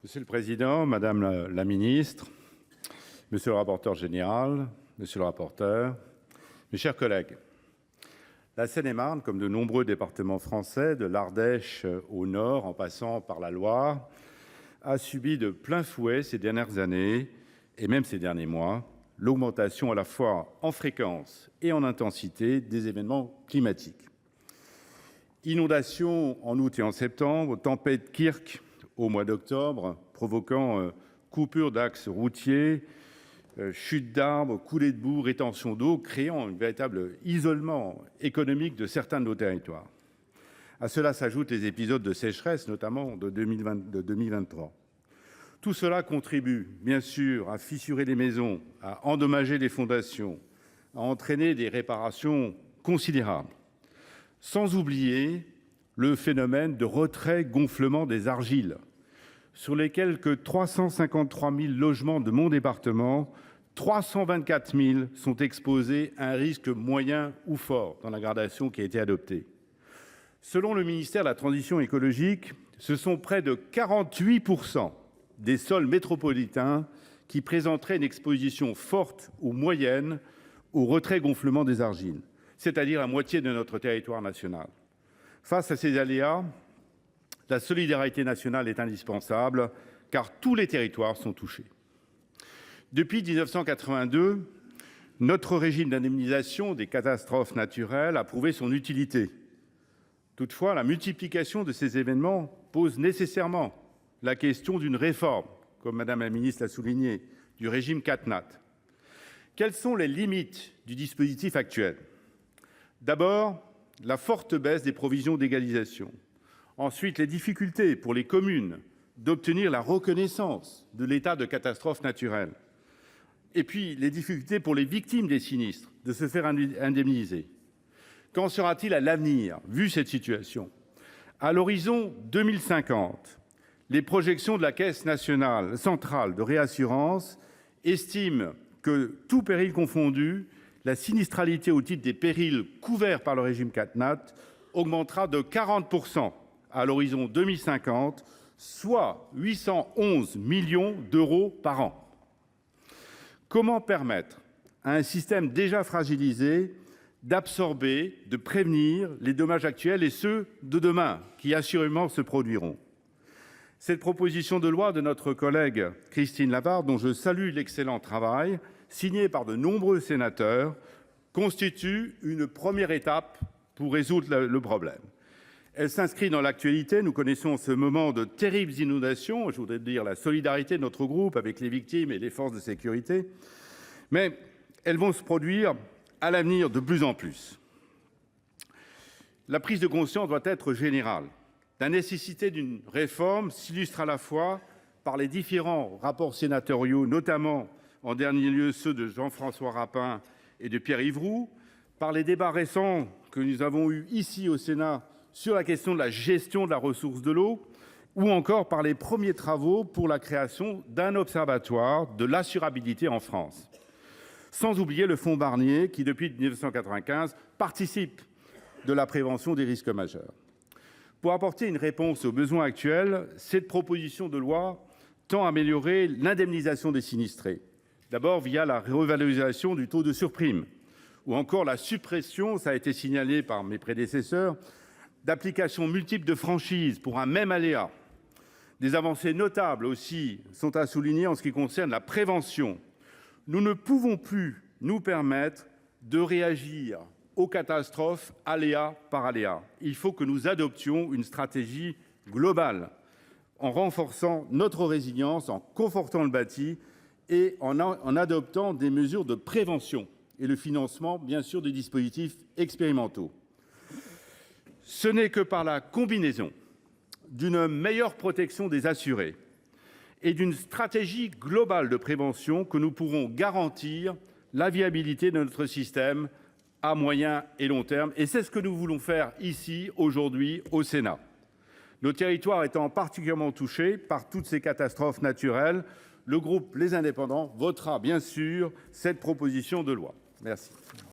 Monsieur le président, madame la ministre, monsieur le rapporteur général, monsieur le rapporteur, mes chers collègues, la Seine-et-Marne, comme de nombreux départements français, de l'Ardèche au nord en passant par la Loire, a subi de plein fouet ces dernières années et même ces derniers mois l'augmentation à la fois en fréquence et en intensité des événements climatiques. Inondations en août et en septembre, tempête Kirk au mois d'octobre, provoquant coupures d'axes routiers, chutes d'arbres, coulées de boue, rétention d'eau, créant un véritable isolement économique de certains de nos territoires. À cela s'ajoutent les épisodes de sécheresse, notamment de 2023. Tout cela contribue, bien sûr, à fissurer les maisons, à endommager les fondations, à entraîner des réparations considérables. Sans oublier le phénomène de retrait-gonflement des argiles. Sur les quelques 353 000 logements de mon département, 324 000 sont exposés à un risque moyen ou fort dans la gradation qui a été adoptée. Selon le ministère de la Transition écologique, ce sont près de 48% des sols métropolitains qui présenteraient une exposition forte ou moyenne au retrait-gonflement des argiles, c'est-à-dire la moitié de notre territoire national. Face à ces aléas, la solidarité nationale est indispensable, car tous les territoires sont touchés. Depuis 1982, notre régime d'indemnisation des catastrophes naturelles a prouvé son utilité. Toutefois, la multiplication de ces événements pose nécessairement la question d'une réforme, comme Madame la ministre l'a souligné, du régime CatNat. Quelles sont les limites du dispositif actuel ? D'abord, la forte baisse des provisions d'égalisation. Ensuite, les difficultés pour les communes d'obtenir la reconnaissance de l'état de catastrophe naturelle. Et puis, les difficultés pour les victimes des sinistres de se faire indemniser. Qu'en sera-t-il à l'avenir, vu cette situation ? À l'horizon 2050, les projections de la Caisse nationale centrale de réassurance estiment que, tout péril confondu, la sinistralité au titre des périls couverts par le régime CatNat augmentera de 40% à l'horizon 2050, soit 811 millions d'euros par an. Comment permettre à un système déjà fragilisé d'absorber, de prévenir les dommages actuels et ceux de demain, qui assurément se produiront ? Cette proposition de loi de notre collègue Christine Lavarde, dont je salue l'excellent travail, signée par de nombreux sénateurs, constitue une première étape pour résoudre le problème. Elle s'inscrit dans l'actualité. Nous connaissons en ce moment de terribles inondations. Je voudrais dire la solidarité de notre groupe avec les victimes et les forces de sécurité. Mais elles vont se produire à l'avenir de plus en plus. La prise de conscience doit être générale. La nécessité d'une réforme s'illustre à la fois par les différents rapports sénatoriaux, notamment en dernier lieu ceux de Jean-François Rapin et de Pierre-Yves Roux, par les débats récents que nous avons eus ici au Sénat sur la question de la gestion de la ressource de l'eau, ou encore par les premiers travaux pour la création d'un observatoire de l'assurabilité en France. Sans oublier le fonds Barnier qui, depuis 1995, participe de la prévention des risques majeurs. Pour apporter une réponse aux besoins actuels, cette proposition de loi tend à améliorer l'indemnisation des sinistrés. D'abord via la revalorisation du taux de surprime, ou encore la suppression, ça a été signalé par mes prédécesseurs, d'applications multiples de franchises pour un même aléa. Des avancées notables aussi sont à souligner en ce qui concerne la prévention. Nous ne pouvons plus nous permettre de réagir aux catastrophes aléa par aléa. Il faut que nous adoptions une stratégie globale en renforçant notre résilience, en confortant le bâti et en adoptant des mesures de prévention et le financement, bien sûr, des dispositifs expérimentaux. Ce n'est que par la combinaison d'une meilleure protection des assurés et d'une stratégie globale de prévention que nous pourrons garantir la viabilité de notre système à moyen et long terme. Et c'est ce que nous voulons faire ici, aujourd'hui, au Sénat. Nos territoires étant particulièrement touchés par toutes ces catastrophes naturelles, le groupe Les Indépendants votera bien sûr cette proposition de loi. Merci.